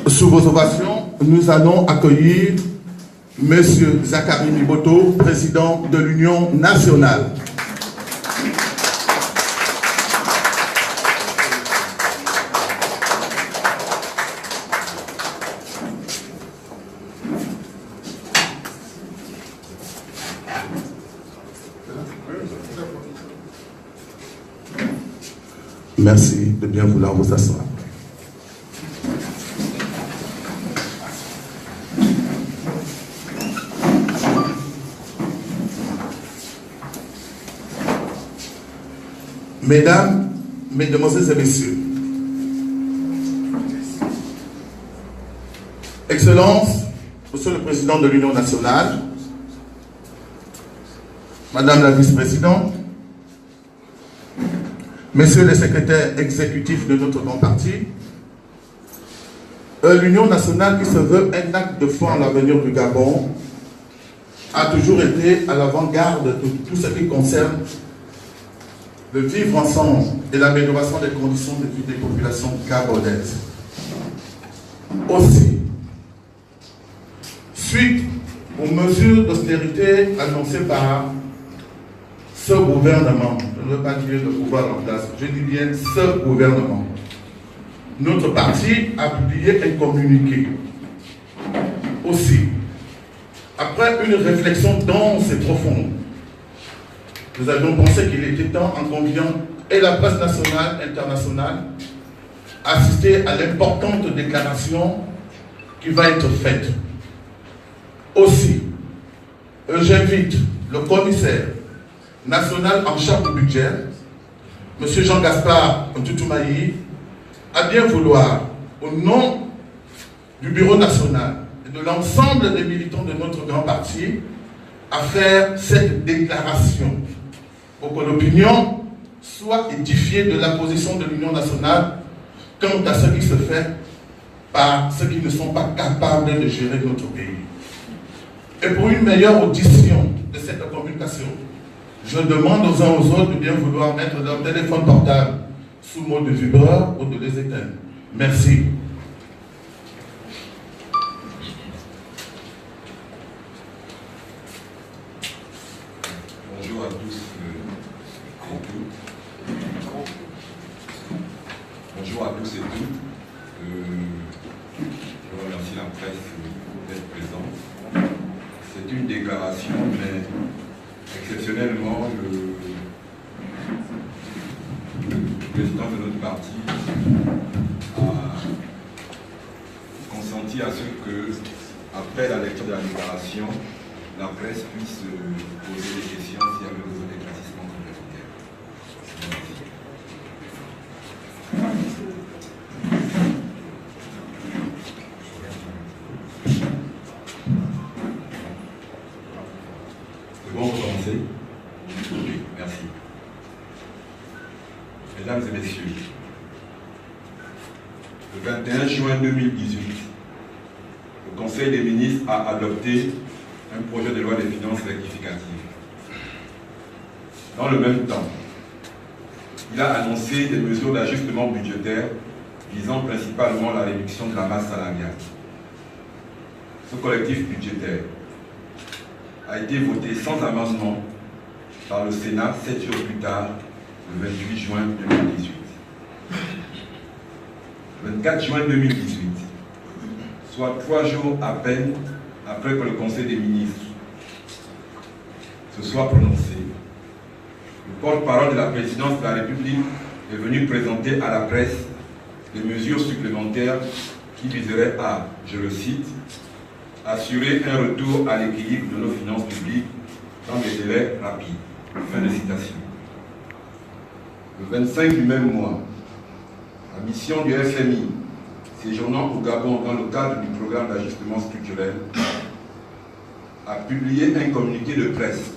Sous vos ovations, nous allons accueillir M. Zachary Miboto, président de l'Union nationale. Merci de bien vouloir vous asseoir. Mesdames, Mesdemoiselles et Messieurs, Excellences, Monsieur le Président de l'Union nationale, Madame la Vice-Présidente, Messieurs les secrétaires exécutifs de notre grand parti, l'Union nationale qui se veut un acte de foi en l'avenir du Gabon a toujours été à l'avant-garde de tout ce qui concerne le vivre ensemble et l'amélioration des conditions de vie des populations gabonaises. Aussi, suite aux mesures d'austérité annoncées par ce gouvernement, je ne veux pas dire le pouvoir en place, je dis bien ce gouvernement, notre parti a publié un communiqué. Aussi, après une réflexion dense et profonde, nous avions pensé qu'il était temps, en conviant et la presse nationale, internationale, assister à l'importante déclaration qui va être faite. Aussi, j'invite le commissaire national en charge du budget, M. Jean-Gaspard Ntoutumayi, à bien vouloir, au nom du bureau national et de l'ensemble des militants de notre grand parti, à faire cette déclaration pour que l'opinion soit édifiée de la position de l'Union nationale quant à ce qui se fait par ceux qui ne sont pas capables de gérer notre pays. Et pour une meilleure audition de cette communication, je demande aux uns aux autres de bien vouloir mettre leur téléphone portable sous mode de vibreur ou de les éteindre. Merci. Bonjour à tous et toutes. Bonjour à tous et toutes. Je remercie la presse d'être présente. C'est une déclaration, mais exceptionnellement, le président de notre parti a consenti à ce que, après la lecture de la déclaration, la presse puisse poser des questions s'il y avait besoin d'éclaircissement complémentaire. C'est bon pour commencer? Oui, merci. Mesdames et messieurs, le 21 juin 2018, le Conseil des ministres a adopté un projet de loi des finances rectificative. Dans le même temps, il a annoncé des mesures d'ajustement budgétaire visant principalement la réduction de la masse salariale. Ce collectif budgétaire a été voté sans amendement par le Sénat 7 jours plus tard, le 28 juin 2018. Le 24 juin 2018, soit 3 jours à peine après que le Conseil des ministres se soit prononcé, le porte-parole de la présidence de la République est venu présenter à la presse des mesures supplémentaires qui viseraient à, je le cite, assurer un retour à l'équilibre de nos finances publiques dans des délais rapides. Fin de citation. Le 25 du même mois, la mission du FMI, séjournant au Gabon dans le cadre du programme d'ajustement structurel, a publié un communiqué de presse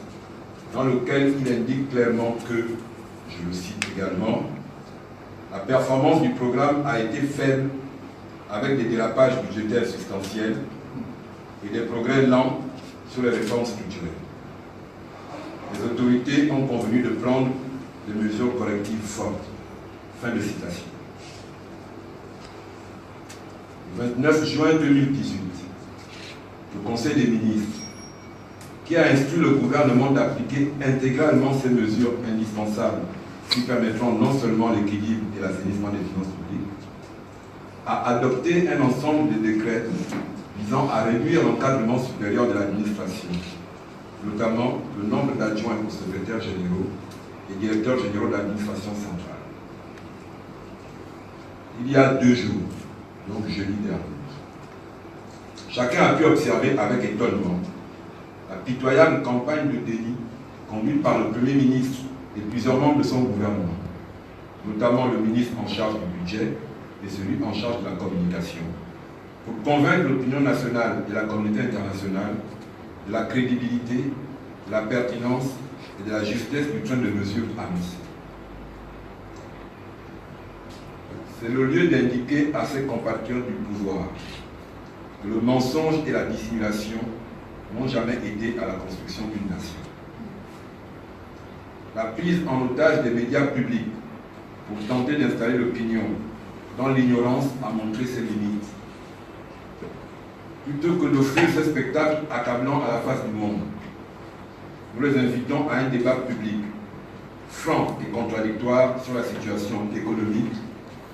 dans lequel il indique clairement que, je le cite également, la performance du programme a été faible avec des dérapages budgétaires substantiels et des progrès lents sur les réformes structurelles. Les autorités ont convenu de prendre des mesures correctives fortes. Fin de citation. Le 29 juin 2018, le Conseil des ministres, qui a instruit le gouvernement d'appliquer intégralement ces mesures indispensables qui permettront non seulement l'équilibre et l'assainissement des finances publiques, a adopté un ensemble de décrets visant à réduire l'encadrement supérieur de l'administration, notamment le nombre d'adjoints aux secrétaires généraux et directeurs généraux de l'administration centrale. Il y a 2 jours, donc jeudi dernier, chacun a pu observer avec étonnement la pitoyable campagne de déni conduite par le Premier ministre et plusieurs membres de son gouvernement, notamment le ministre en charge du budget et celui en charge de la communication, pour convaincre l'opinion nationale et la communauté internationale de la crédibilité, de la pertinence et de la justesse du train de mesures annoncé. C'est le lieu d'indiquer à ses compatriotes du pouvoir que le mensonge et la dissimulation n'ont jamais aidé à la construction d'une nation. La prise en otage des médias publics pour tenter d'installer l'opinion dans l'ignorance a montré ses limites. Plutôt que d'offrir ce spectacle accablant à la face du monde, nous les invitons à un débat public, franc et contradictoire sur la situation économique,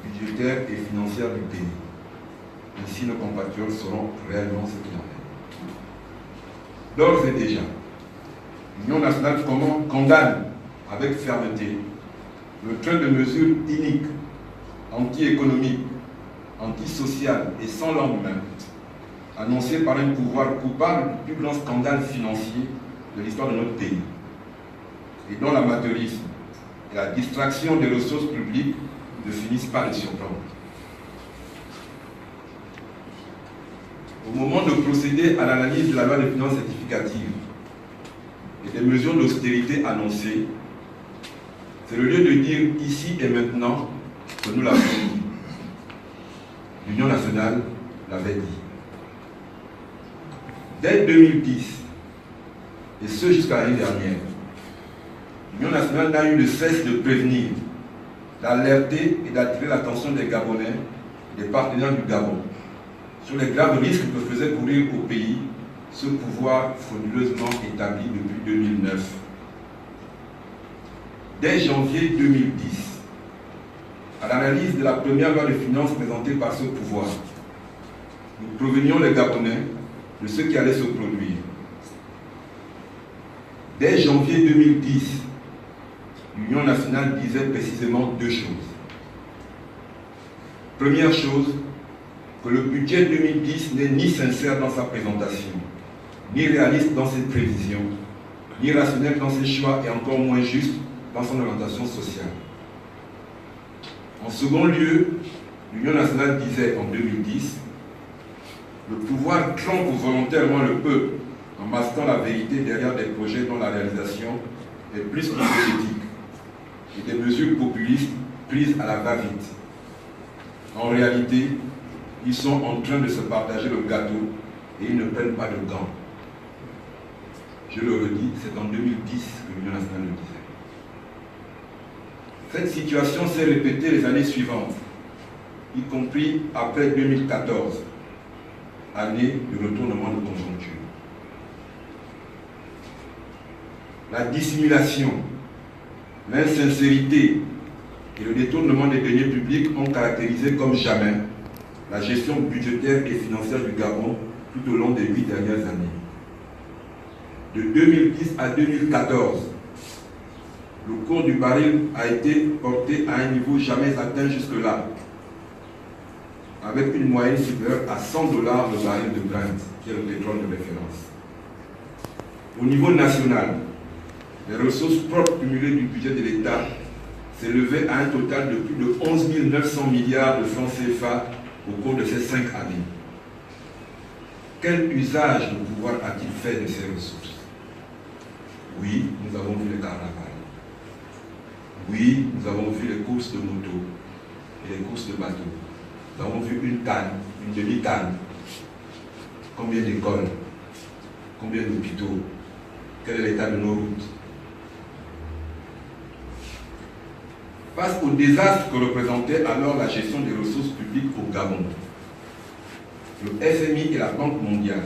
budgétaire et financière du pays. Ainsi, nos compatriotes sauront réellement ce qu'il en est. D'ores et déjà, l'Union nationale condamne avec fermeté le train de mesures iniques, anti-économiques, antisociales et sans lendemain, annoncé par un pouvoir coupable du plus grand scandale financier de l'histoire de notre pays, et dont l'amateurisme et la distraction des ressources publiques ne finissent pas de surprendre. Au moment de procéder à l'analyse de la loi de finances rectificative et des mesures d'austérité annoncées, c'est le lieu de dire ici et maintenant que nous l'avons dit. L'Union nationale l'avait dit. Dès 2010, et ce jusqu'à l'année dernière, l'Union nationale n'a eu de cesse de prévenir, d'alerter et d'attirer l'attention des Gabonais et des partenaires du Gabon sur les graves risques que faisait courir au pays ce pouvoir frauduleusement établi depuis 2009. Dès janvier 2010, à l'analyse de la première loi de finances présentée par ce pouvoir, nous prévenions les Gabonais de ce qui allait se produire. Dès janvier 2010, l'Union nationale disait précisément 2 choses. Première chose, que le budget 2010 n'est ni sincère dans sa présentation, ni réaliste dans ses prévisions, ni rationnel dans ses choix et encore moins juste dans son orientation sociale. En second lieu, l'Union nationale disait en 2010 le pouvoir trompe volontairement le peuple en masquant la vérité derrière des projets dont la réalisation est plus hypothétique et des mesures populistes prises à la va-vite. En réalité, ils sont en train de se partager le gâteau et ils ne prennent pas de gants. Je le redis, c'est en 2010 que l'Union nationale le disait. Cette situation s'est répétée les années suivantes, y compris après 2014, année de retournement de conjoncture. La dissimulation, l'insincérité et le détournement des deniers publics ont caractérisé comme jamais la gestion budgétaire et financière du Gabon tout au long des 8 dernières années. De 2010 à 2014, le cours du baril a été porté à un niveau jamais atteint jusque-là, avec une moyenne supérieure à $100 le baril de Brent, qui est le pétrole de référence. Au niveau national, les ressources propres cumulées du budget de l'État s'élevaient à un total de plus de 11 900 milliards de francs CFA au cours de ces 5 années. Quel usage le pouvoir a-t-il fait de ces ressources? Oui, nous avons vu les carnavals. Oui, nous avons vu les courses de moto et les courses de bateaux. Nous avons vu une canne, une demi-canne. Combien d'écoles? Combien d'hôpitaux? Quel est l'état de nos routes? Face au désastre que représentait alors la gestion des ressources publiques au Gabon, le FMI et la Banque mondiale,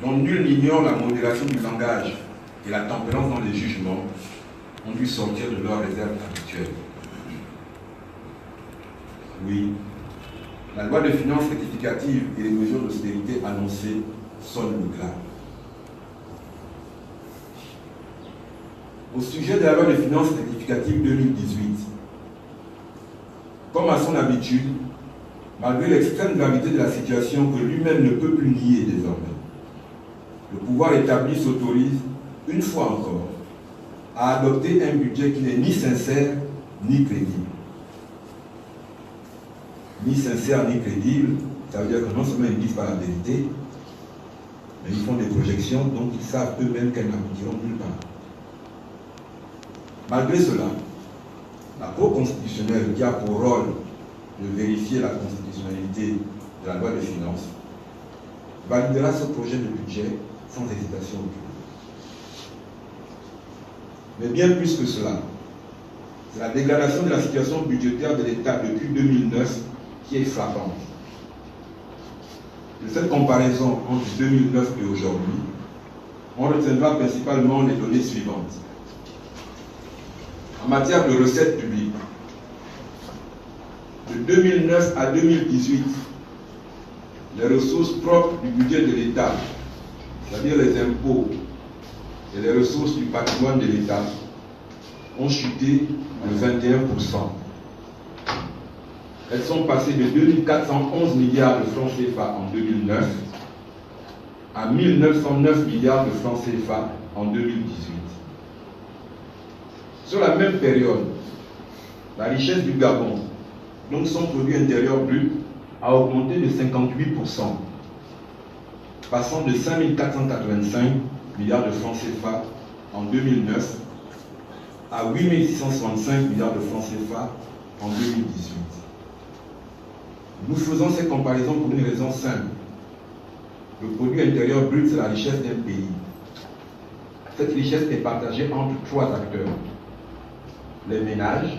dont nul n'ignore la modération du langage et la tempérance dans les jugements, ont dû sortir de leurs réserves habituelles. Oui, la loi de finances rectificative et les mesures d'austérité annoncées sonnent le glas. Au sujet de la loi de finances rectificative 2018, comme à son habitude, malgré l'extrême gravité de la situation que lui-même ne peut plus nier désormais, le pouvoir établi s'autorise, une fois encore, à adopter un budget qui n'est ni sincère ni crédible. Ni sincère ni crédible, ça veut dire que non seulement ils ne disent pas la vérité, mais ils font des projections dont ils savent eux-mêmes qu'elles n'aboutiront nulle part. Malgré cela, la Cour constitutionnelle, qui a pour rôle de vérifier la constitutionnalité de la loi de finances, validera ce projet de budget sans hésitation aucune. Mais bien plus que cela, c'est la dégradation de la situation budgétaire de l'État depuis 2009 qui est frappante. De cette comparaison entre 2009 et aujourd'hui, on retiendra principalement les données suivantes. En matière de recettes publiques, de 2009 à 2018, les ressources propres du budget de l'État, c'est-à-dire les impôts et les ressources du patrimoine de l'État, ont chuté de 21%. Elles sont passées de 2411 milliards de francs CFA en 2009 à 1909 milliards de francs CFA en 2018. Sur la même période, la richesse du Gabon, donc son produit intérieur brut, a augmenté de 58%, passant de 5 485 milliards de francs CFA en 2009 à 8 665 milliards de francs CFA en 2018. Nous faisons ces comparaisons pour une raison simple. Le produit intérieur brut, c'est la richesse d'un pays. Cette richesse est partagée entre trois acteurs. Les ménages,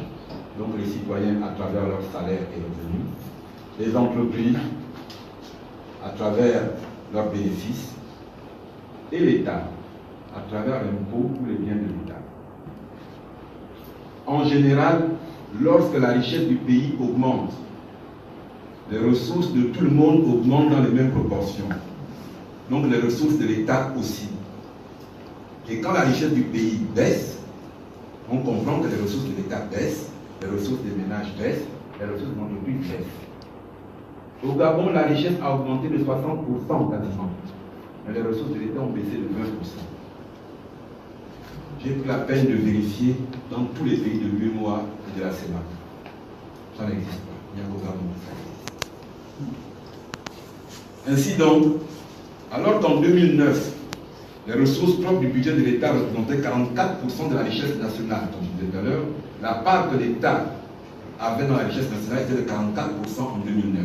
donc les citoyens à travers leurs salaires et revenus, les entreprises à travers leurs bénéfices, et l'État à travers l'impôt ou les biens de l'État. En général, lorsque la richesse du pays augmente, les ressources de tout le monde augmentent dans les mêmes proportions. Donc les ressources de l'État aussi. Et quand la richesse du pays baisse, on comprend que les ressources de l'État baissent, les ressources des ménages baissent, les ressources de l'entreprise baissent. Au Gabon, la richesse a augmenté de 60% quasiment, mais les ressources de l'État ont baissé de 20%. J'ai pris la peine de vérifier dans tous les pays de l'UEMOA et de la CEMAC. Ça n'existe pas, il n'y a qu'au Gabon. Ainsi donc, alors qu'en 2009, les ressources propres du budget de l'État représentaient 44% de la richesse nationale, comme je disais tout à l'heure, la part que l'État avait dans la richesse nationale était de 44% en 2009.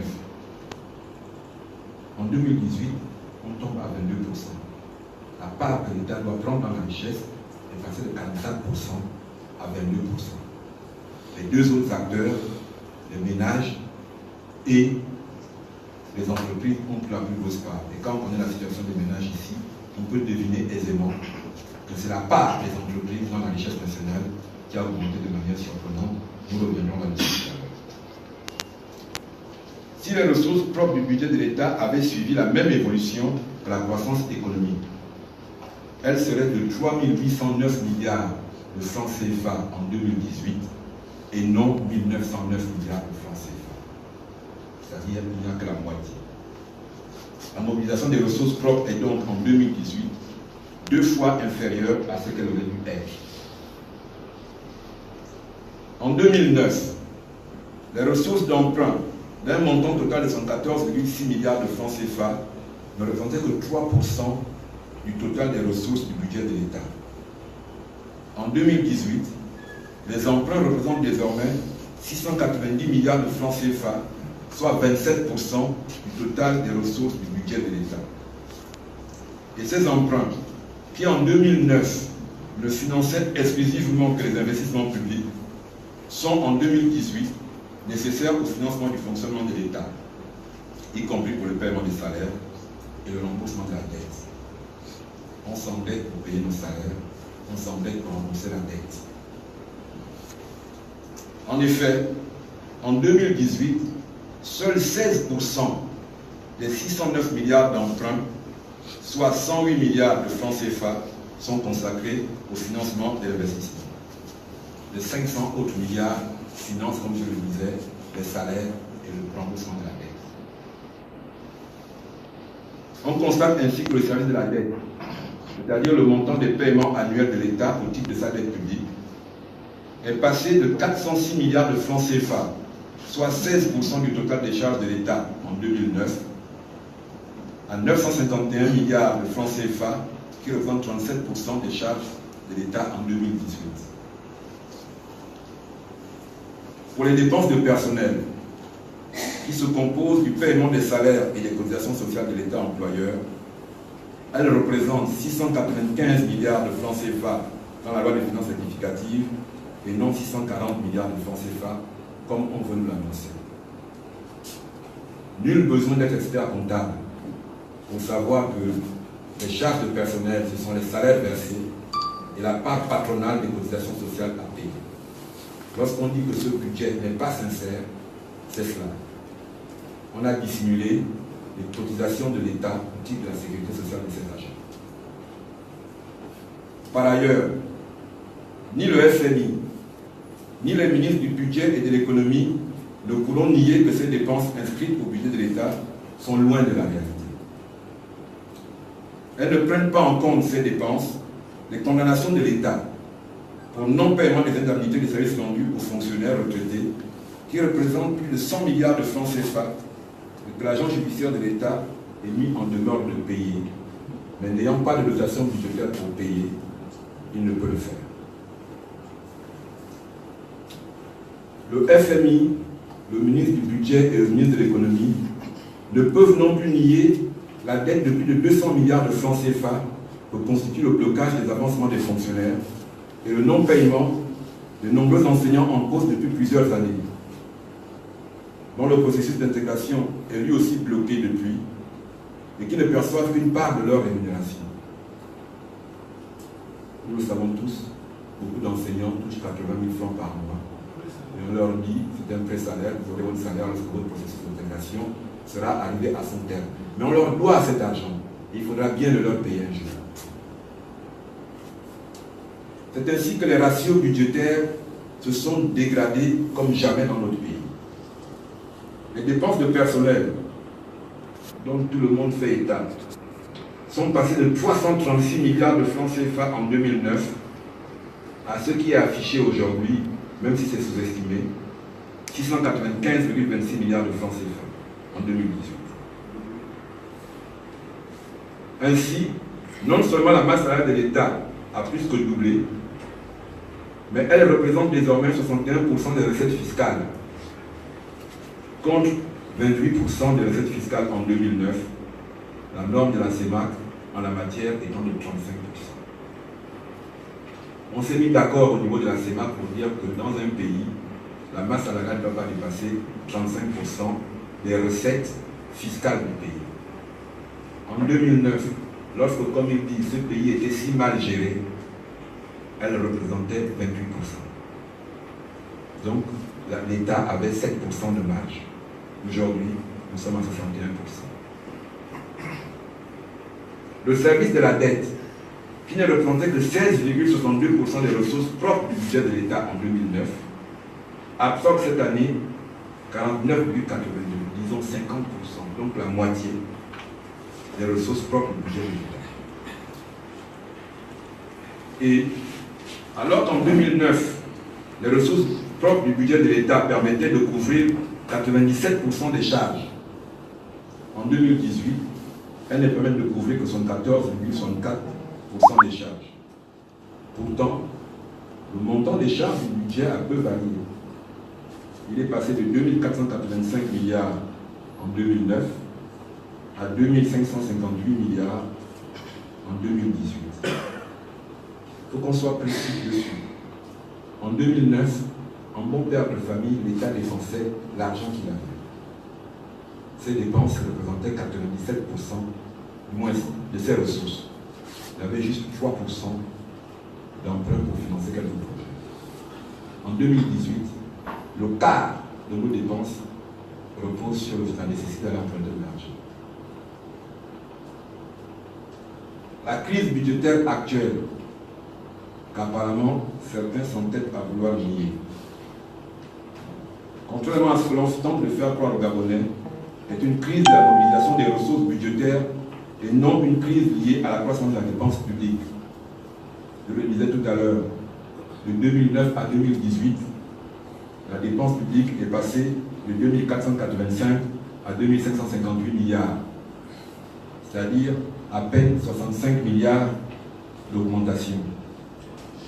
En 2018, on tombe à 22%. La part que l'État doit prendre dans la richesse est passée de 44% à 22%. Les deux autres acteurs, les ménages et les entreprises, ont pris la plus grosse part. Et quand on connaît la situation des ménages ici, on peut deviner aisément que c'est la part des entreprises dans la richesse nationale qui a augmenté de manière surprenante. Nous reviendrons là-dessus. Si les ressources propres du budget de l'État avaient suivi la même évolution que la croissance économique, elles seraient de 3 809 milliards de francs CFA en 2018 et non 1 909 milliards de francs CFA. C'est-à-dire qu'il n'y a que la moitié. La mobilisation des ressources propres est donc en 2018 2 fois inférieure à ce qu'elle aurait dû être. En 2009, les ressources d'emprunt d'un montant total de 114,6 milliards de francs CFA ne représentaient que 3% du total des ressources du budget de l'État. En 2018, les emprunts représentent désormais 690 milliards de francs CFA, soit 27% du total des ressources du budget de l'État. Et ces emprunts, qui en 2009 ne finançaient exclusivement que les investissements publics, sont en 2018 nécessaires au financement du fonctionnement de l'État, y compris pour le paiement des salaires et le remboursement de la dette. On s'endette pour payer nos salaires, on s'endette pour rembourser la dette. En effet, en 2018, seuls 16% des 609 milliards d'emprunts, soit 108 milliards de francs CFA, sont consacrés au financement de l'investissement. Les 500 autres milliards financent, comme je le disais, les salaires et le remboursement de la dette. On constate ainsi que le service de la dette, c'est-à-dire le montant des paiements annuels de l'État au titre de sa dette publique, est passé de 406 milliards de francs CFA, soit 16% du total des charges de l'État en 2009, à 951 milliards de francs CFA, qui représentent 37% des charges de l'État en 2018. Pour les dépenses de personnel, qui se composent du paiement des salaires et des cotisations sociales de l'État employeur, elles représentent 695 milliards de francs CFA dans la loi des finances rectificative et non 640 milliards de francs CFA comme on veut nous l'annoncer. Nul besoin d'être expert comptable pour savoir que les charges de personnel, ce sont les salaires versés et la part patronale des cotisations sociales à payer. Lorsqu'on dit que ce budget n'est pas sincère, c'est cela. On a dissimulé les cotisations de l'État au titre de la sécurité sociale de ses agents. Par ailleurs, ni le FMI, ni les ministres du budget et de l'économie ne pourront nier que ces dépenses inscrites au budget de l'État sont loin de la réalité. Elles ne prennent pas en compte ces dépenses, les condamnations de l'État pour non-paiement des indemnités de services rendus aux fonctionnaires retraités, qui représentent plus de 100 milliards de francs CFA, et que l'agent judiciaire de l'État est mis en demeure de payer, mais n'ayant pas de dotation budgétaire pour payer, il ne peut le faire. Le FMI, le ministre du Budget et le ministre de l'Économie ne peuvent non plus nier la dette de plus de 200 milliards de francs CFA que constitue le blocage des avancements des fonctionnaires et le non-paiement de nombreux enseignants en cause depuis plusieurs années, dont le processus d'intégration est lui aussi bloqué depuis et qui ne perçoivent qu'une part de leur rémunération. Nous le savons tous, beaucoup d'enseignants touchent 80 000 francs par mois. Et on leur dit, c'est un pré-salaire, vous aurez votre salaire lorsque votre processus d'intégration sera arrivé à son terme. Mais on leur doit cet argent. Et il faudra bien le leur payer un jour. C'est ainsi que les ratios budgétaires se sont dégradés comme jamais dans notre pays. Les dépenses de personnel, dont tout le monde fait état, sont passées de 336 milliards de francs CFA en 2009 à ce qui est affiché aujourd'hui, même si c'est sous-estimé, 695,26 milliards de francs CFA en 2018. Ainsi, non seulement la masse salariale de l'État a plus que doublé, mais elle représente désormais 61% des recettes fiscales, contre 28% des recettes fiscales en 2009, la norme de la CEMAC en la matière étant de 35%. On s'est mis d'accord au niveau de la CEMAC pour dire que dans un pays, la masse salariale ne doit pas dépasser 35% des recettes fiscales du pays. En 2009, lorsque, comme il dit, ce pays était si mal géré, elle représentait 28%. Donc, l'État avait 7% de marge. Aujourd'hui, nous sommes à 61%. Le service de la dette, qui ne représentait que 16,62% des ressources propres du budget de l'État en 2009, absorbe cette année 49,82, disons 50%, donc la moitié des ressources propres du budget de l'État. Et alors qu'en 2009, les ressources propres du budget de l'État permettaient de couvrir 97% des charges, en 2018, elles ne permettent de couvrir que 74,64% des charges. Pourtant, le montant des charges du budget a peu varié. Il est passé de 2485 milliards en 2009 à 2558 milliards en 2018. Il faut qu'on soit précis dessus. En 2009, en bon père de famille, l'État dépensait l'argent qu'il avait. Ses dépenses représentaient 97% moins de ses ressources. Il avait juste 3% d'emprunt pour financer quelques projets. En 2018, le quart de nos dépenses repose sur la nécessité d'emprunter de l'argent. La crise budgétaire actuelle, qu'apparemment certains s'entêtent à vouloir nier, contrairement à ce que l'on tente de faire croire aux Gabonais, est une crise de la mobilisation des ressources budgétaires et non une crise liée à la croissance de la dépense publique. Je le disais tout à l'heure, de 2009 à 2018, la dépense publique est passée de 2485 à 2558 milliards, c'est-à-dire à peine 65 milliards d'augmentation.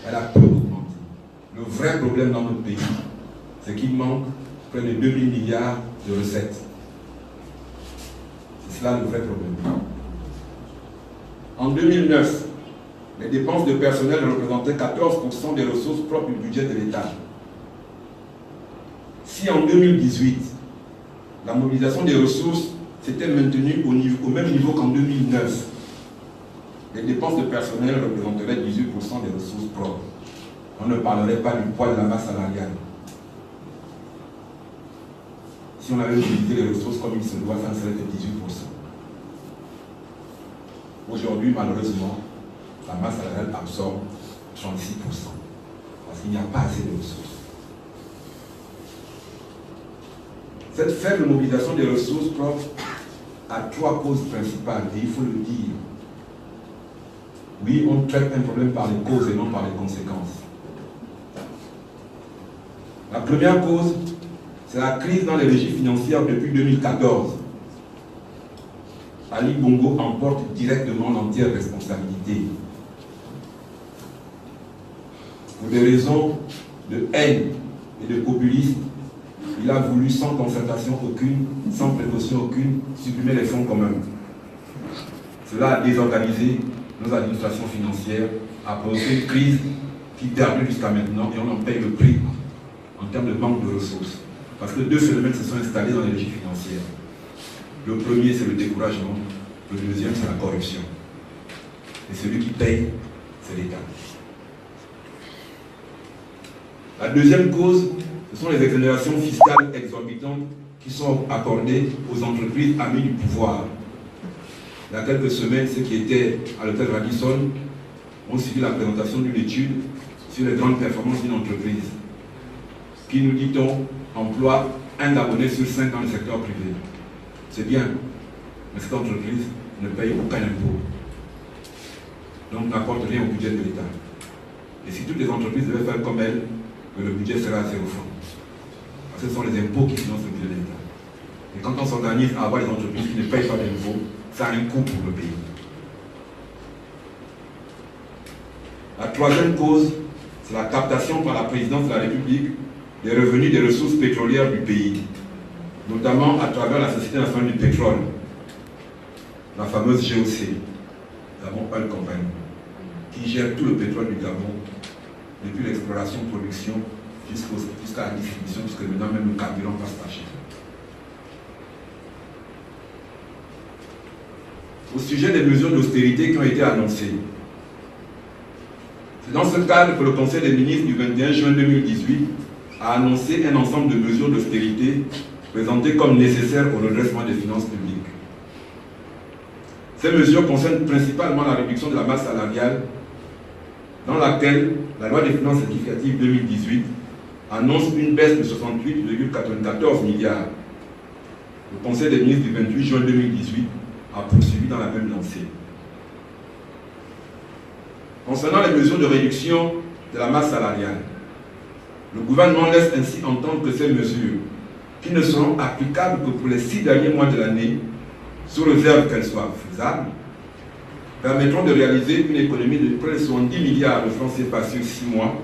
Elle a peu augmenté. Le vrai problème dans notre pays, c'est qu'il manque près de 2000 milliards de recettes. C'est cela le vrai problème. En 2009, les dépenses de personnel représentaient 14% des ressources propres du budget de l'État. Si en 2018, la mobilisation des ressources s'était maintenue au même niveau qu'en 2009, les dépenses de personnel représenteraient 18% des ressources propres. On ne parlerait pas du poids de la masse salariale. Si on avait mobilisé les ressources comme il se doit, ça ne serait que 18%. Aujourd'hui, malheureusement, la masse salariale absorbe 36%, parce qu'il n'y a pas assez de ressources. Cette faible mobilisation des ressources propres a trois causes principales, et il faut le dire. Oui, on traite un problème par les causes et non par les conséquences. La première cause, c'est la crise dans les régies financières depuis 2014. Ali Bongo emporte directement l'entière responsabilité. Pour des raisons de haine et de populisme, il a voulu, sans concertation aucune, sans précaution aucune, supprimer les fonds communs. Cela a désorganisé nos administrations financières, a provoqué une crise qui perdure jusqu'à maintenant et on en paye le prix en termes de manque de ressources. Parce que deux phénomènes se sont installés dans les régies financières. Le premier, c'est le découragement. Le deuxième, c'est la corruption. Et celui qui paye, c'est l'État. La deuxième cause, ce sont les exonérations fiscales exorbitantes qui sont accordées aux entreprises amies du pouvoir. Il y a quelques semaines, ceux qui étaient à l'hôtel Radisson ont suivi la présentation d'une étude sur les grandes performances d'une entreprise qui, nous dit-on, emploie un Gabonais sur 5 dans le secteur privé. C'est bien, mais cette entreprise ne paye aucun impôt. Donc n'apporte rien au budget de l'État. Et si toutes les entreprises devaient faire comme elle, le budget serait à 0 francs. Parce que ce sont les impôts qui financent le budget de l'État. Et quand on s'organise à avoir des entreprises qui ne payent pas d'impôts, ça a un coût pour le pays. La troisième cause, c'est la captation par la présidence de la République des revenus des ressources pétrolières du pays, notamment à travers la Société nationale du pétrole, la fameuse GOC, Gabon Oil Company, qui gère tout le pétrole du Gabon, depuis l'exploration, production, jusqu'à la distribution, puisque maintenant même le carburant passe par chez nous. Au sujet des mesures d'austérité qui ont été annoncées, c'est dans ce cadre que le Conseil des ministres du 21 juin 2018 a annoncé un ensemble de mesures d'austérité présentées comme nécessaires au redressement des finances publiques. Ces mesures concernent principalement la réduction de la masse salariale, dans laquelle la loi des finances rectificative 2018 annonce une baisse de 68,94 milliards. Le Conseil des ministres du 28 juin 2018 a poursuivi dans la même lancée. Concernant les mesures de réduction de la masse salariale, le gouvernement laisse ainsi entendre que ces mesures, qui ne seront applicables que pour les 6 derniers mois de l'année, sous réserve qu'elles soient faisables, permettront de réaliser une économie de près de 70 milliards de francs CFA sur 6 mois,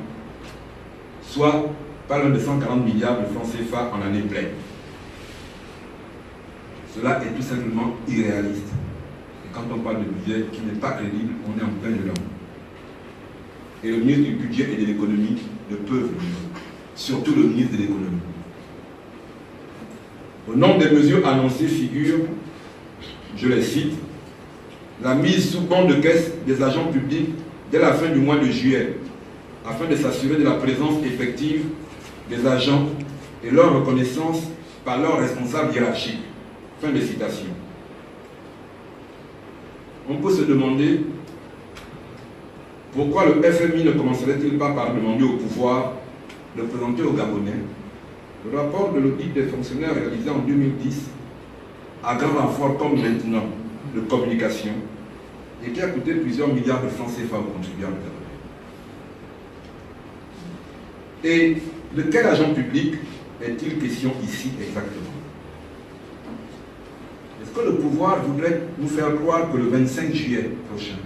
soit pas loin de 140 milliards de francs CFA en année pleine. Cela est tout simplement irréaliste. Et quand on parle de budget qui n'est pas crédible, on est en plein dedans. Et le ministre du Budget et de l'Économie ne peut venir, surtout le ministre de l'Économie. Au nombre des mesures annoncées figure, je les cite, la mise sous compte de caisse des agents publics dès la fin du mois de juillet, afin de s'assurer de la présence effective des agents et leur reconnaissance par leurs responsables hiérarchiques. Fin de citation. On peut se demander pourquoi le FMI ne commencerait-il pas par demander au pouvoir de présenter aux Gabonais le rapport de l'audit des fonctionnaires réalisé en 2010 à grand renfort comme maintenant de communication et qui a coûté plusieurs milliards de francs CFA aux contribuables gabonais. Et de quel agent public est-il question ici exactement? Est-ce que le pouvoir voudrait nous faire croire que le 25 juillet prochain,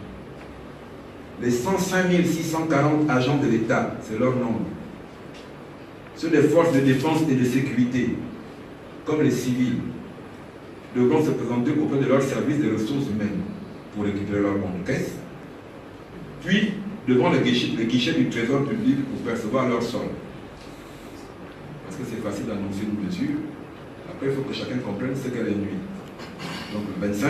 les 105 640 agents de l'État, c'est leur nombre, ceux des forces de défense et de sécurité, comme les civils, devront se présenter auprès de leur service des ressources humaines pour récupérer leur bon de caisse, puis devant les guichets du Trésor public pour percevoir leur solde. Parce que c'est facile d'annoncer une mesure, après il faut que chacun comprenne ce qu'elle induit. Donc le 25,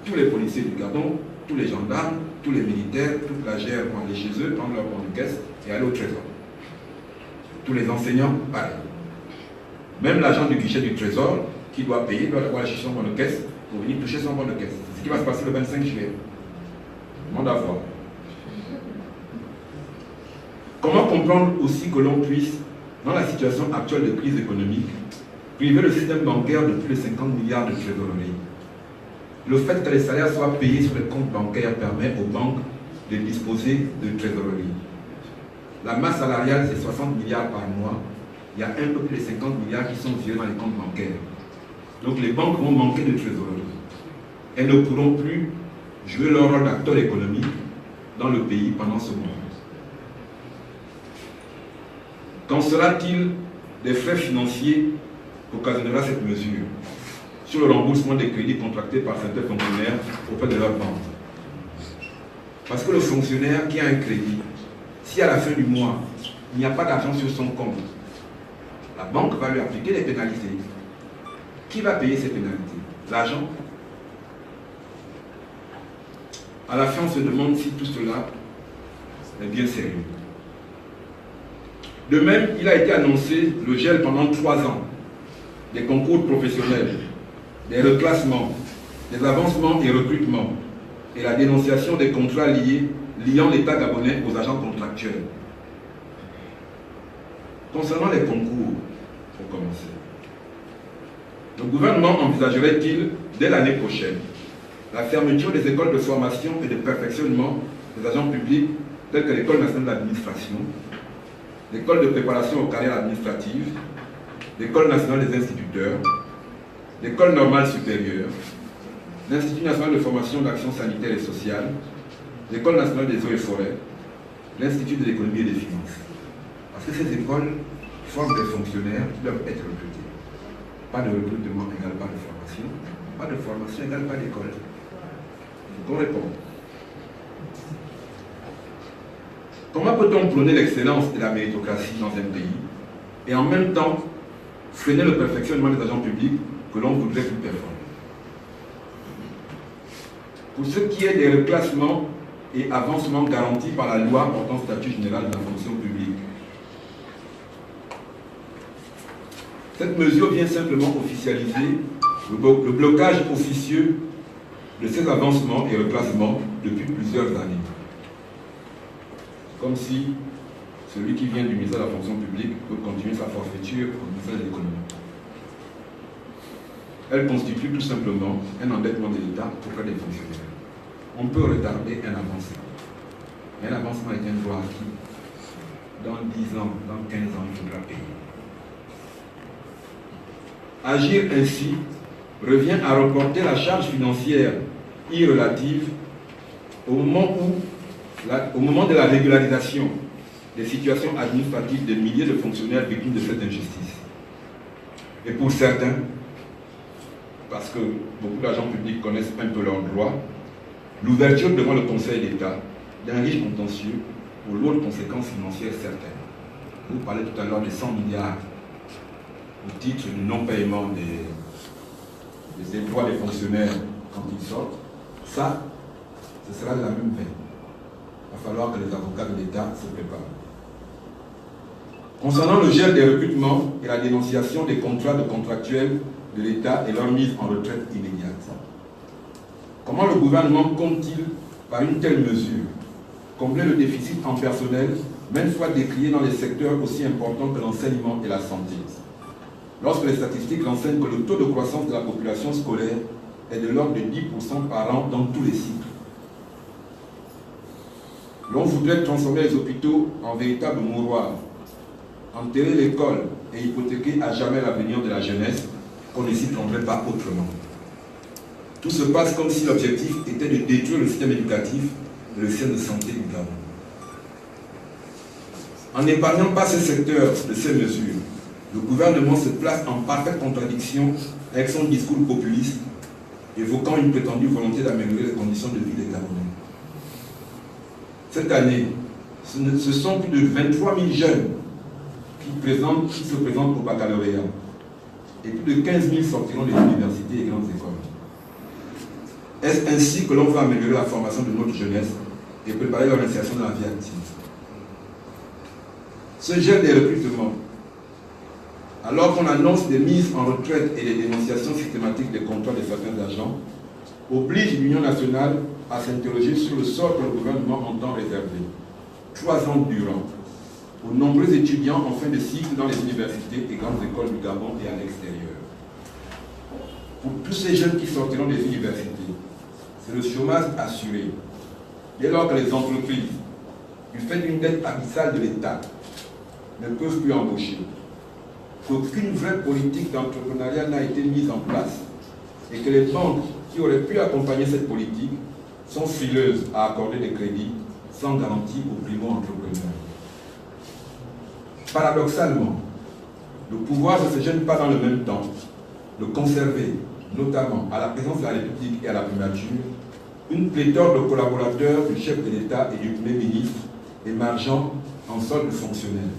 tous les policiers du Gabon, tous les gendarmes, tous les militaires, toute la GR vont aller chez eux, prendre leur bon de caisse et aller au Trésor. Tous les enseignants, pareil. Même l'agent du guichet du Trésor, qui doit payer, doit aller chercher son bon de caisse pour venir toucher son bon de caisse. C'est ce qui va se passer le 25 juillet. Demande à voir. Comment comprendre aussi que l'on puisse, dans la situation actuelle de crise économique, priver le système bancaire de plus de 50 milliards de trésorerie? Le fait que les salaires soient payés sur les comptes bancaires permet aux banques de disposer de trésorerie. La masse salariale, c'est 60 milliards par mois. Il y a un peu plus de 50 milliards qui sont virés dans les comptes bancaires. Donc les banques vont manquer de trésorerie. Elles ne pourront plus jouer leur rôle d'acteur économique dans le pays pendant ce moment. Qu'en sera-t-il des frais financiers qu'occasionnera cette mesure sur le remboursement des crédits contractés par certains fonctionnaires auprès de leur banque? Parce que le fonctionnaire qui a un crédit, si à la fin du mois, il n'y a pas d'argent sur son compte, la banque va lui appliquer des pénalités. Qui va payer ces pénalités? L'agent. À la fin, on se demande si tout cela est bien sérieux. De même, il a été annoncé le gel pendant 3 ans des concours professionnels, des reclassements, des avancements et recrutements, et la dénonciation des contrats liant l'État gabonais aux agents contractuels. Concernant les concours, pour commencer, le gouvernement envisagerait-il, dès l'année prochaine, la fermeture des écoles de formation et de perfectionnement des agents publics, telles que l'École nationale d'administration, l'École de préparation aux carrières administratives, l'École nationale des instituteurs, l'École normale supérieure, l'Institut national de formation d'action sanitaire et sociale, l'École nationale des eaux et forêts, l'Institut de l'économie et des finances? Parce que ces écoles forment des fonctionnaires qui doivent être recrutés. Pas de recrutement égale pas de formation, pas de formation égale pas d'école. Il faut qu'on réponde. Comment peut-on prôner l'excellence et la méritocratie dans un pays et en même temps freiner le perfectionnement des agents publics que l'on voudrait plus performer? Pour ce qui est des reclassements et avancements garantis par la loi portant statut général de la fonction publique, cette mesure vient simplement officialiser le blocage officieux de ces avancements et reclassements depuis plusieurs années. Comme si celui qui vient du ministère de la fonction publique peut continuer sa forfaiture au ministère de l'économie. Elle constitue tout simplement un endettement de l'État auprès des fonctionnaires. On peut retarder un avancement. Mais l'avancement est un droit acquis. Dans 10 ans, dans 15 ans, il faudra payer. Agir ainsi revient à reporter la charge financière irrelative au moment de la régularisation des situations administratives des milliers de fonctionnaires victimes de cette injustice. Et pour certains, parce que beaucoup d'agents publics connaissent un peu leurs droits, l'ouverture devant le Conseil d'État d'un riche contentieux aux lourdes conséquences financières certaines. Vous parlez tout à l'heure des 100 milliards au titre du non-paiement des emplois des fonctionnaires quand ils sortent. Ça, ce sera de la même veine. Il va falloir que les avocats de l'État se préparent. Concernant le gel des recrutements et la dénonciation des contrats de contractuels de l'État et leur mise en retraite immédiate. Comment le gouvernement compte-t-il, par une telle mesure, combler le déficit en personnel, même soit décrié dans les secteurs aussi importants que l'enseignement et la santé, lorsque les statistiques renseignent que le taux de croissance de la population scolaire est de l'ordre de 10% par an dans tous les cycles. L'on voudrait transformer les hôpitaux en véritables mouroirs, enterrer l'école et hypothéquer à jamais l'avenir de la jeunesse, qu'on ne s'y prendrait pas autrement. Tout se passe comme si l'objectif était de détruire le système éducatif et le système de santé du Gabon. En n'épargnant pas ces secteurs de ces mesures, le gouvernement se place en parfaite contradiction avec son discours populiste, évoquant une prétendue volonté d'améliorer les conditions de vie des Gabonais. Cette année, ce sont plus de 23 000 jeunes qui se présentent au baccalauréat et plus de 15 000 sortiront des universités et grandes écoles. Est-ce ainsi que l'on va améliorer la formation de notre jeunesse et préparer leur insertion dans la vie active? Ce gel des recrutements, alors qu'on annonce des mises en retraite et des dénonciations systématiques des contrats de certains agents, oblige l'Union nationale à s'interroger sur le sort que le gouvernement entend réserver, 3 ans durant, aux nombreux étudiants en fin de cycle dans les universités et grandes écoles du Gabon et à l'extérieur. Pour tous ces jeunes qui sortiront des universités, c'est le chômage assuré. Dès lors que les entreprises, du fait d'une dette abyssale de l'État, ne peuvent plus embaucher, qu'aucune vraie politique d'entrepreneuriat n'a été mise en place et que les banques qui auraient pu accompagner cette politique sont frileuses à accorder des crédits sans garantie aux primo-entrepreneurs. Paradoxalement, le pouvoir ne se gêne pas dans le même temps de conserver, notamment à la présidence de la République et à la primature, une pléthore de collaborateurs du chef de l'État et du Premier ministre émergeant en solde fonctionnel.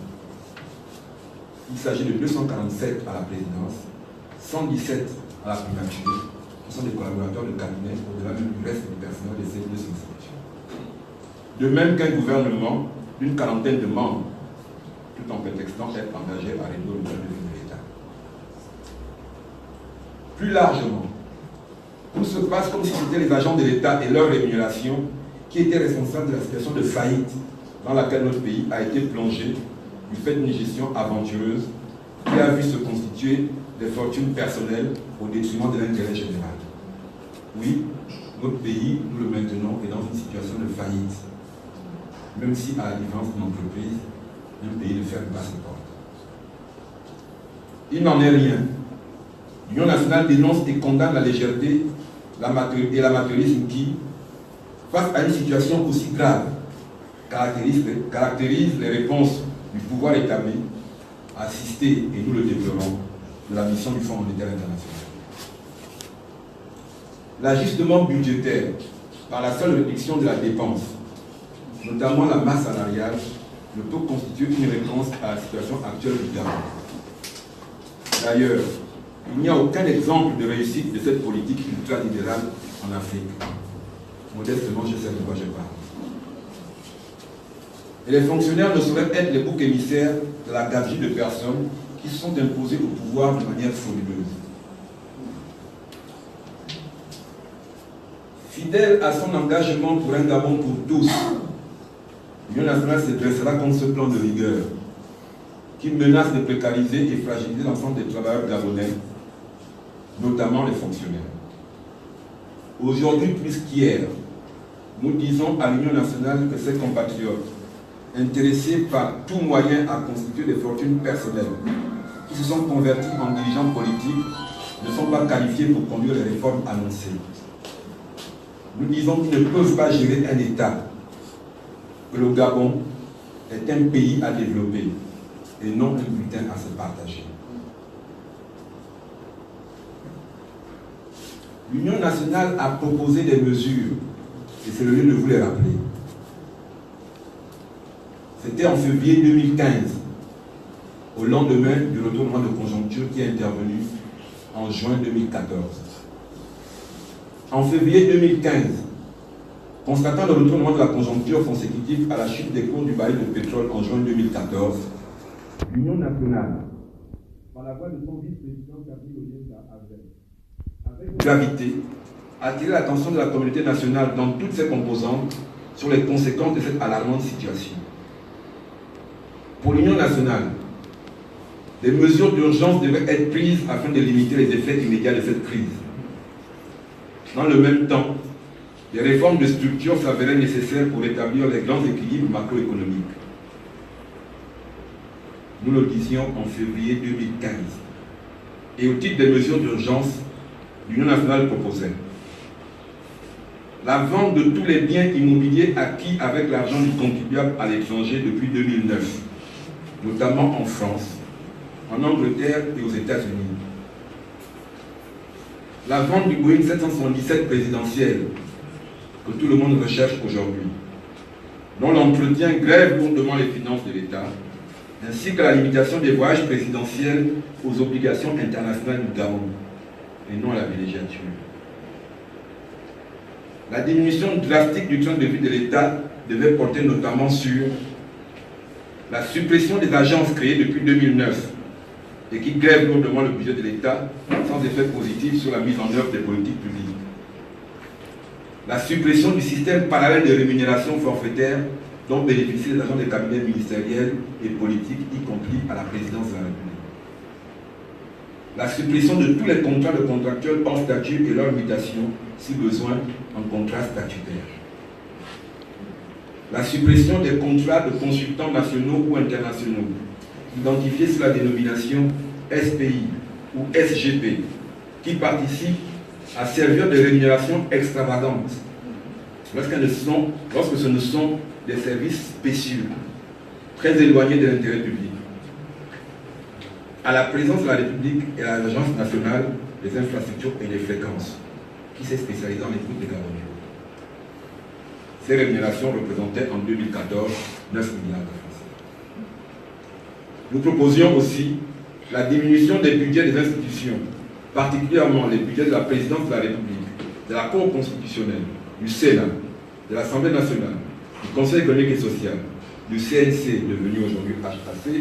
Il s'agit de 247 à la présidence, 117 à la primature, qui sont des collaborateurs de cabinet au-delà même du reste du personnel de ces deux institutions. De même qu'un gouvernement d'une quarantaine de membres, tout en prétextant être engagé à réduire le budget de l'État. Plus largement, tout se passe comme si c'était les agents de l'État et leur rémunération qui étaient responsables de la situation de faillite dans laquelle notre pays a été plongé du fait d'une gestion aventureuse qui a vu se constituer des fortunes personnelles au détriment de l'intérêt général. Oui, notre pays, nous le maintenons, est dans une situation de faillite, même si, à la différence d'une entreprise, un pays ne ferme pas ses portes. Il n'en est rien. L'Union nationale dénonce et condamne la légèreté et l'amateurisme qui, face à une situation aussi grave, caractérise les réponses du pouvoir établi, assisté, et nous le déplorons, de la mission du Fonds monétaire international. L'ajustement budgétaire, par la seule réduction de la dépense, notamment la masse salariale, ne peut constituer une réponse à la situation actuelle du Gabon. D'ailleurs, il n'y a aucun exemple de réussite de cette politique ultralibérale en Afrique. Modestement, je sais de quoi je parle. Et les fonctionnaires ne sauraient être les boucs émissaires de la gabegie de personnes qui se sont imposées au pouvoir de manière frauduleuse. Fidèle à son engagement pour un Gabon pour tous, l'Union nationale se dressera contre ce plan de rigueur qui menace de précariser et fragiliser l'ensemble des travailleurs gabonais, notamment les fonctionnaires. Aujourd'hui plus qu'hier, nous disons à l'Union nationale que ses compatriotes, intéressés par tout moyen à constituer des fortunes personnelles, qui se sont convertis en dirigeants politiques, ne sont pas qualifiés pour conduire les réformes annoncées. Nous disons qu'ils ne peuvent pas gérer un État, que le Gabon est un pays à développer et non un butin à se partager. L'Union nationale a proposé des mesures et c'est le lieu de vous les rappeler. C'était en février 2015, au lendemain du retournement de conjoncture qui est intervenu en juin 2014. En février 2015, constatant le retournement de la conjoncture consécutive à la chute des cours du baril de pétrole en juin 2014, l'Union nationale, par la voix de son vice-président Gabriel Odienza, avec gravité, a attiré l'attention de la communauté nationale dans toutes ses composantes sur les conséquences de cette alarmante situation. Pour l'Union nationale, des mesures d'urgence devaient être prises afin de limiter les effets immédiats de cette crise. Dans le même temps, des réformes de structure s'avéraient nécessaires pour rétablir les grands équilibres macroéconomiques. Nous le disions en février 2015. Et au titre des mesures d'urgence, l'Union nationale proposait la vente de tous les biens immobiliers acquis avec l'argent du contribuable à l'étranger depuis 2009, notamment en France, en Angleterre et aux États-Unis. La vente du Boeing 777 présidentiel, que tout le monde recherche aujourd'hui, dont l'entretien grève lourdement les finances de l'État, ainsi que la limitation des voyages présidentiels aux obligations internationales du Gabon, et non à la villégiature. La diminution drastique du train de vie de l'État devait porter notamment sur la suppression des agences créées depuis 2009 et qui grèvent lourdement le budget de l'État sans effet positif sur la mise en œuvre des politiques publiques. La suppression du système parallèle de rémunération forfaitaire dont bénéficient les agents des cabinets ministériels et politiques, y compris à la présidence de la République. La suppression de tous les contrats de contractuels hors statut et leur mutation, si besoin, en contrat statutaire. La suppression des contrats de consultants nationaux ou internationaux, identifiés sous la dénomination SPI ou SGP, qui participent à servir de rémunération extravagante lorsque ce ne sont des services spéciaux, très éloignés de l'intérêt public. À la présence de la République et à l'Agence nationale des infrastructures et des fréquences, qui s'est spécialisée en écoute des Gabonais. Ces rémunérations représentaient en 2014 9 milliards de francs. Nous proposions aussi la diminution des budgets des institutions, particulièrement les budgets de la présidence de la République, de la Cour constitutionnelle, du Sénat, de l'Assemblée nationale, du Conseil économique et social, du CNC, devenu aujourd'hui HAC,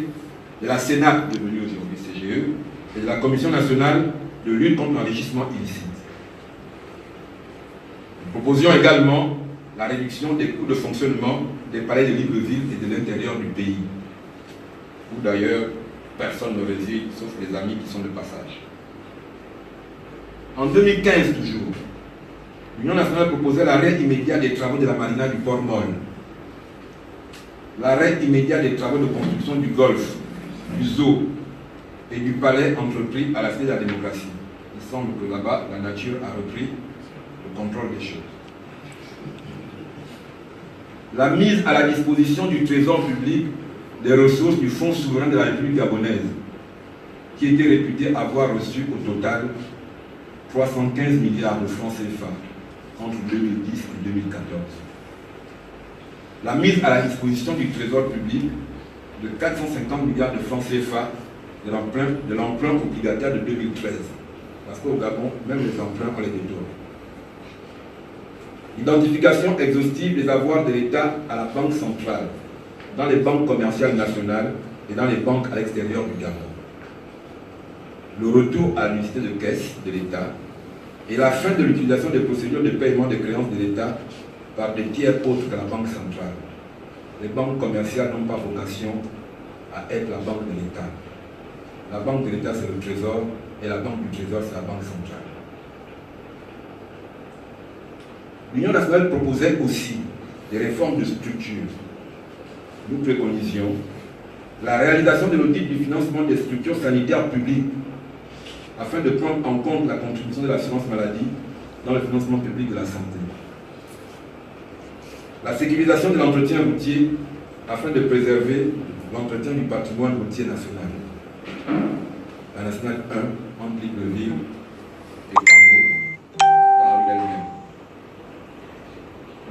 de la Sénat, devenu aujourd'hui CGE, et de la Commission nationale de lutte contre l'enrichissement illicite. Nous proposions également la réduction des coûts de fonctionnement des palais de Libreville et de l'intérieur du pays, où d'ailleurs personne ne réside, sauf les amis qui sont de passage. En 2015 toujours, l'Union nationale proposait l'arrêt immédiat des travaux de la marina du port Molle, l'arrêt immédiat des travaux de construction du golfe, du zoo et du palais entrepris à la Cité de la démocratie. Il semble que là-bas, la nature a repris le contrôle des choses. La mise à la disposition du trésor public des ressources du Fonds souverain de la République gabonaise, qui était réputé avoir reçu au total 315 milliards de francs CFA entre 2010 et 2014. La mise à la disposition du trésor public de 450 milliards de francs CFA de l'emprunt obligataire de 2013. Parce qu'au Gabon, même les emprunts, on les détourne. Identification exhaustive des avoirs de l'État à la Banque centrale, dans les banques commerciales nationales et dans les banques à l'extérieur du Gabon. Le retour à l'unité de caisse de l'État et la fin de l'utilisation des procédures de paiement des créances de l'État par des tiers autres que la Banque centrale. Les banques commerciales n'ont pas vocation à être la banque de l'État. La banque de l'État, c'est le Trésor, et la banque du Trésor, c'est la Banque centrale. L'Union nationale proposait aussi des réformes de structure. Nous préconisions la réalisation de l'audit du financement des structures sanitaires publiques afin de prendre en compte la contribution de l'assurance maladie dans le financement public de la santé. La sécurisation de l'entretien routier afin de préserver l'entretien du patrimoine routier national. La nationale 1 entre Libreville et Congo par elle-même.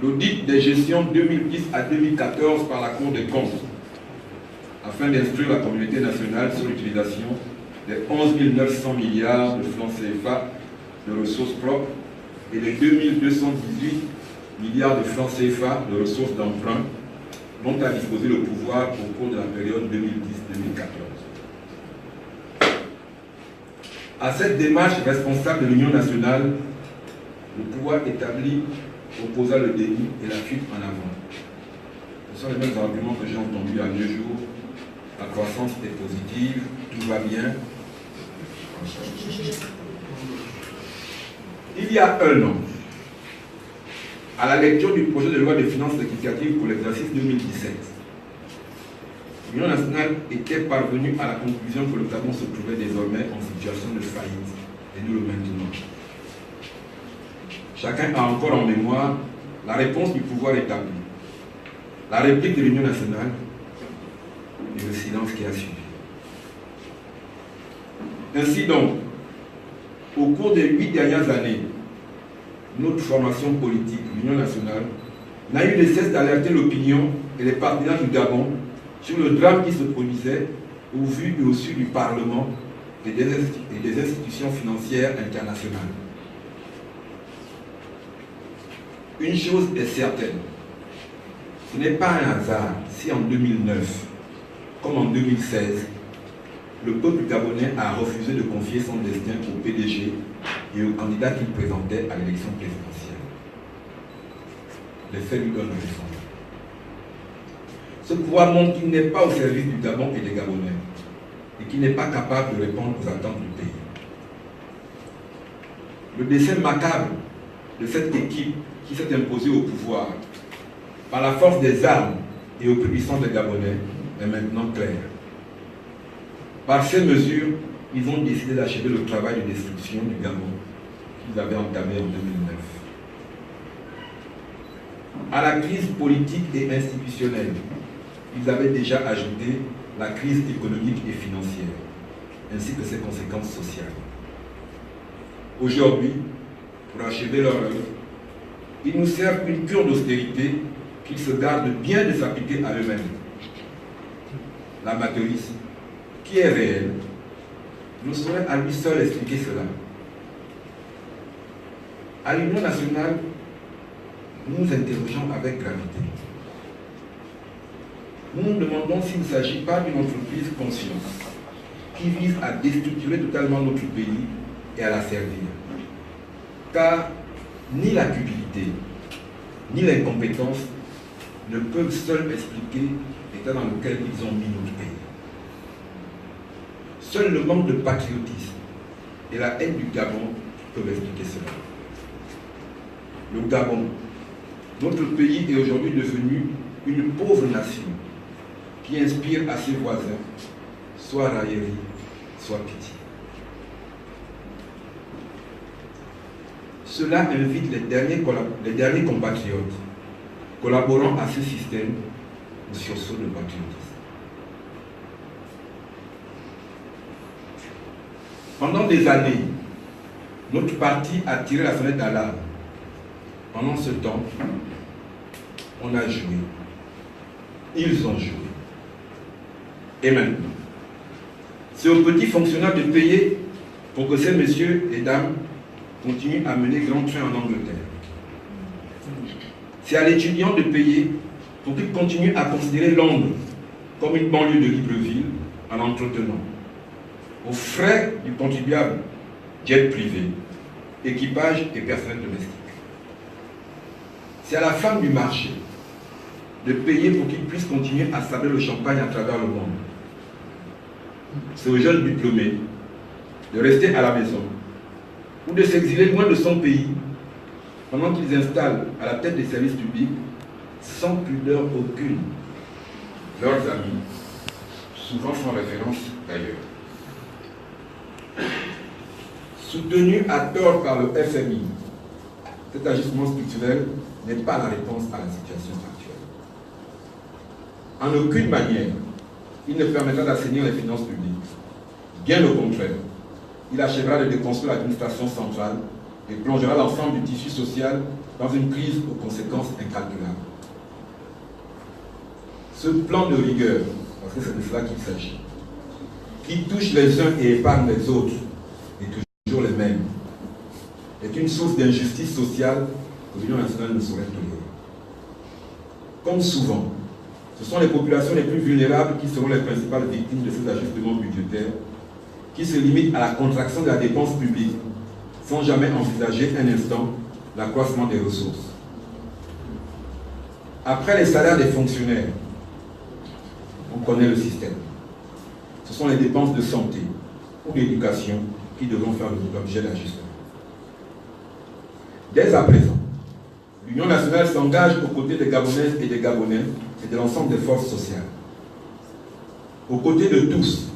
l'audit des gestions 2010 à 2014 par la Cour des comptes, afin d'instruire la communauté nationale sur l'utilisation des 11 900 milliards de francs CFA de ressources propres et les 2 218 milliards de francs CFA de ressources d'emprunt dont a disposé le pouvoir au cours de la période 2010-2014. À cette démarche responsable de l'Union nationale, le pouvoir établi opposa le déni et la fuite en avant. Ce sont les mêmes arguments que j'ai entendus à 2 jours. La croissance est positive, tout va bien. Il y a un an, à la lecture du projet de loi de finances rectificative pour l'exercice 2017, l'Union nationale était parvenue à la conclusion que le Gabon se trouvait désormais en situation de faillite, et nous le maintenons. Chacun a encore en mémoire la réponse du pouvoir établi, la réplique de l'Union nationale et le silence qui a suivi. Ainsi donc, au cours des 8 dernières années, notre formation politique, l'Union nationale, n'a eu de cesse d'alerter l'opinion et les partenaires du Gabon sur le drame qui se produisait au vu et au su du Parlement et des institutions financières internationales. Une chose est certaine, ce n'est pas un hasard si en 2009, comme en 2016, le peuple gabonais a refusé de confier son destin au PDG et au candidat qu'il présentait à l'élection présidentielle. Les faits lui donnent raison. Ce pouvoir montre qu'il n'est pas au service du Gabon et des Gabonais et qu'il n'est pas capable de répondre aux attentes du pays. Le dessin macabre de cette équipe qui s'est imposée au pouvoir par la force des armes et au plus puissant des Gabonais est maintenant clair. Par ces mesures, ils ont décidé d'achever le travail de destruction du Gabon qu'ils avaient entamé en 2009. À la crise politique et institutionnelle, ils avaient déjà ajouté la crise économique et financière, ainsi que ses conséquences sociales. Aujourd'hui, pour achever leur œuvre, ils nous servent une cure d'austérité qu'ils se gardent bien de s'appliquer à eux-mêmes. L'amateurisme, qui est réel, ne saurait à lui seul expliquer cela. À l'Union nationale, nous nous interrogeons avec gravité. Nous nous demandons s'il ne s'agit pas d'une entreprise consciente qui vise à déstructurer totalement notre pays et à la servir. Car ni la cupidité, ni l'incompétence ne peuvent seuls expliquer l'état dans lequel ils ont mis notre pays. Seul le manque de patriotisme et la haine du Gabon peuvent expliquer cela. Le Gabon, notre pays, est aujourd'hui devenu une pauvre nation qui inspire à ses voisins soit raillerie, soit pitié. Cela invite les derniers compatriotes collaborant à ce système au sursaut de patriotisme. Pendant des années, notre parti a tiré la sonnette d'alarme. Pendant ce temps, on a joué. Ils ont joué. Et maintenant, c'est aux petits fonctionnaires de payer pour que ces messieurs et dames continuent à mener grand train en Angleterre. C'est à l'étudiant de payer pour qu'il continue à considérer Londres comme une banlieue de Libreville en l'entretenant. Aux frais du contribuable, jet privé, équipage et personnel domestique. C'est à la femme du marché de payer pour qu'il puisse continuer à sabrer le champagne à travers le monde. C'est aux jeunes diplômés de rester à la maison ou de s'exiler loin de son pays pendant qu'ils installent à la tête des services publics sans pudeur aucune leurs amis, souvent sans référence d'ailleurs. Soutenu à tort par le FMI, cet ajustement structurel n'est pas la réponse à la situation actuelle. En aucune manière, il ne permettra d'assainir les finances publiques. Bien au contraire, il achèvera de déconstruire l'administration centrale et plongera l'ensemble du tissu social dans une crise aux conséquences incalculables. Ce plan de rigueur, parce que c'est de cela qu'il s'agit, qui touche les uns et épargne les autres, et toujours les mêmes, est une source d'injustice sociale que l'Union nationale ne saurait tolérer. Comme souvent, ce sont les populations les plus vulnérables qui seront les principales victimes de ces ajustements budgétaires qui se limitent à la contraction de la dépense publique sans jamais envisager un instant l'accroissement des ressources. Après les salaires des fonctionnaires, on connaît le système. Ce sont les dépenses de santé ou d'éducation qui devront faire l'objet d'ajustement. Dès à présent, l'Union nationale s'engage aux côtés des Gabonaises et des Gabonais et de l'ensemble des forces sociales. Aux côtés de tous,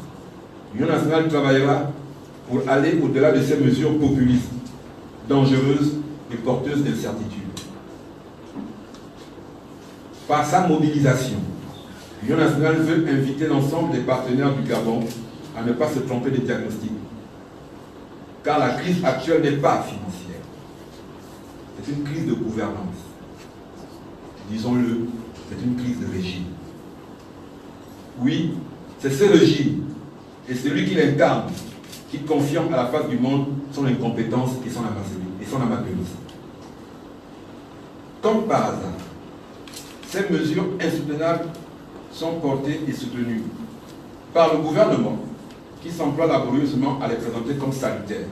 l'Union nationale travaillera pour aller au-delà de ces mesures populistes, dangereuses et porteuses d'incertitude. Par sa mobilisation, l'Union nationale veut inviter l'ensemble des partenaires du Gabon à ne pas se tromper de diagnostic, car la crise actuelle n'est pas financière. C'est une crise de gouvernance. Disons-le, c'est une crise de régime. Oui, c'est ce régime et celui qui l'incarne qui confirme à la face du monde son incompétence et son amateurisme. Comme par hasard, ces mesures insoutenables sont portées et soutenues par le gouvernement qui s'emploie laborieusement à les présenter comme salutaires.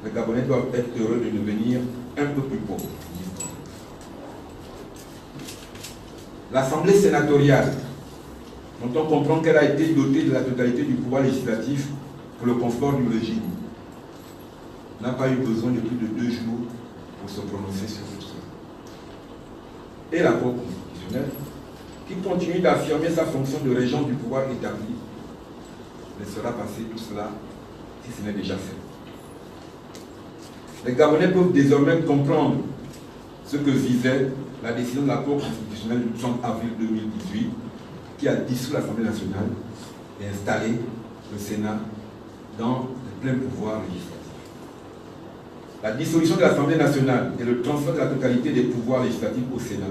Les Gabonais doivent être heureux de devenir un peu plus pauvres. L'Assemblée sénatoriale, dont on comprend qu'elle a été dotée de la totalité du pouvoir législatif pour le confort du régime, n'a pas eu besoin de plus de 2 jours pour se prononcer sur tout ça. Et la Cour constitutionnelle, qui continue d'affirmer sa fonction de régent du pouvoir établi, laissera passer tout cela si ce n'est déjà fait. Les Gabonais peuvent désormais comprendre ce que visait la décision de la Cour constitutionnelle du 30 avril 2018 qui a dissous l'Assemblée nationale et installé le Sénat dans le plein pouvoir législatif. La dissolution de l'Assemblée nationale et le transfert de la totalité des pouvoirs législatifs au Sénat,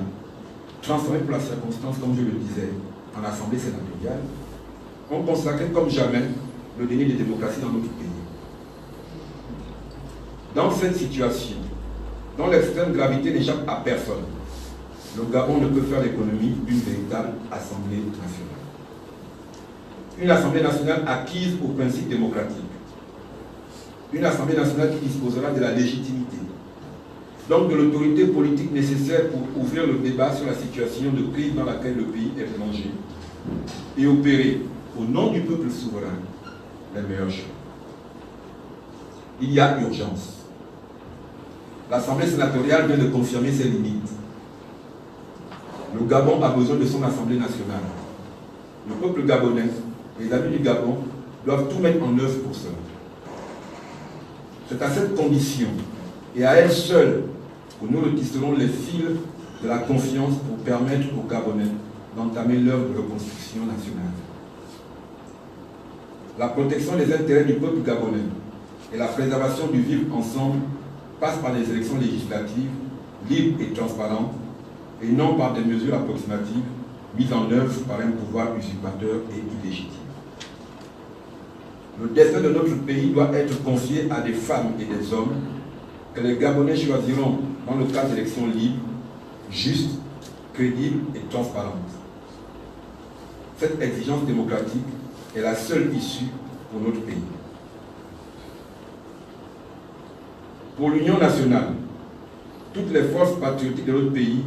transformé pour la circonstance, comme je le disais, en Assemblée sénatoriale, ont consacré comme jamais le déni de démocratie dans notre pays. Dans cette situation, dont l'extrême gravité n'échappe à personne, le Gabon ne peut faire l'économie d'une véritable Assemblée nationale. Une Assemblée nationale acquise aux principes démocratiques. Une Assemblée nationale qui disposera de la légitimité, donc de l'autorité politique nécessaire pour ouvrir le débat sur la situation de crise dans laquelle le pays est plongé et opérer, au nom du peuple souverain, les meilleurs choix. Il y a urgence. L'Assemblée sénatoriale vient de confirmer ses limites. Le Gabon a besoin de son Assemblée nationale. Le peuple gabonais, les amis du Gabon, doivent tout mettre en œuvre pour cela. C'est à cette condition, et à elle seule, que nous retisserons les fils de la confiance pour permettre aux Gabonais d'entamer l'œuvre de reconstruction nationale. La protection des intérêts du peuple gabonais et la préservation du vivre ensemble passe par des élections législatives libres et transparentes et non par des mesures approximatives mises en œuvre par un pouvoir usurpateur et illégitime. Le destin de notre pays doit être confié à des femmes et des hommes que les Gabonais choisiront dans le cadre d'élections libres, justes, crédibles et transparentes. Cette exigence démocratique est la seule issue pour notre pays. Pour l'Union nationale, toutes les forces patriotiques de notre pays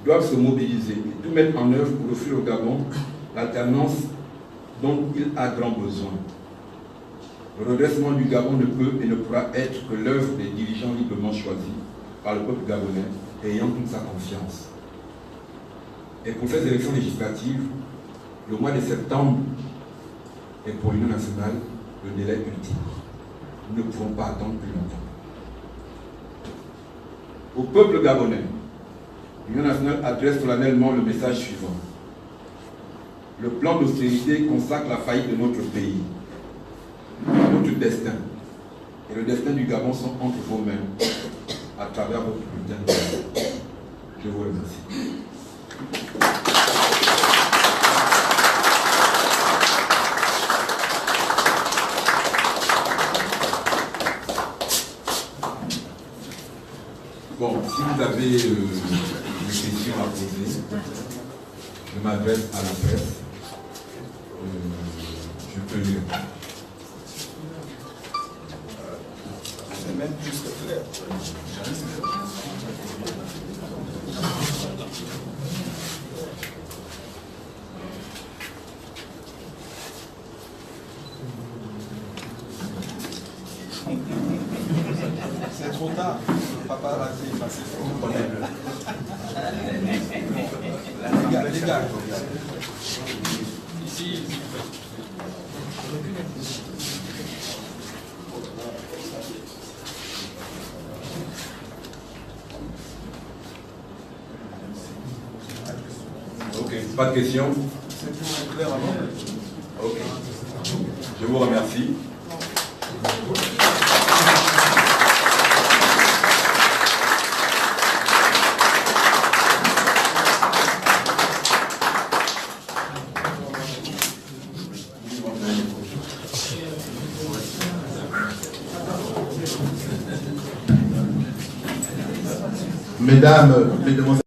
doivent se mobiliser et tout mettre en œuvre pour offrir au Gabon l'alternance dont il a grand besoin. Le redressement du Gabon ne peut et ne pourra être que l'œuvre des dirigeants librement choisis par le peuple gabonais et ayant toute sa confiance. Et pour ces élections législatives, le mois de septembre est pour l'Union nationale le délai ultime. Nous ne pouvons pas attendre plus longtemps. Au peuple gabonais, l'Union nationale adresse solennellement le message suivant. Le plan d'austérité consacre la faillite de notre pays. Notre destin et le destin du Gabon sont entre vos mains. à travers votre bulletin de vote. Je vous remercie. Bon, si vous avez des questions à poser, je m'adresse à la presse. Je peux lui répondre. C'est même plus que clair. C'est trop tard. Papa raté, passé. Les gars. Ici. Ok, pas de questions? C'est plus clair avant. Ok. Je vous remercie. Mesdames, Mesdemoiselles,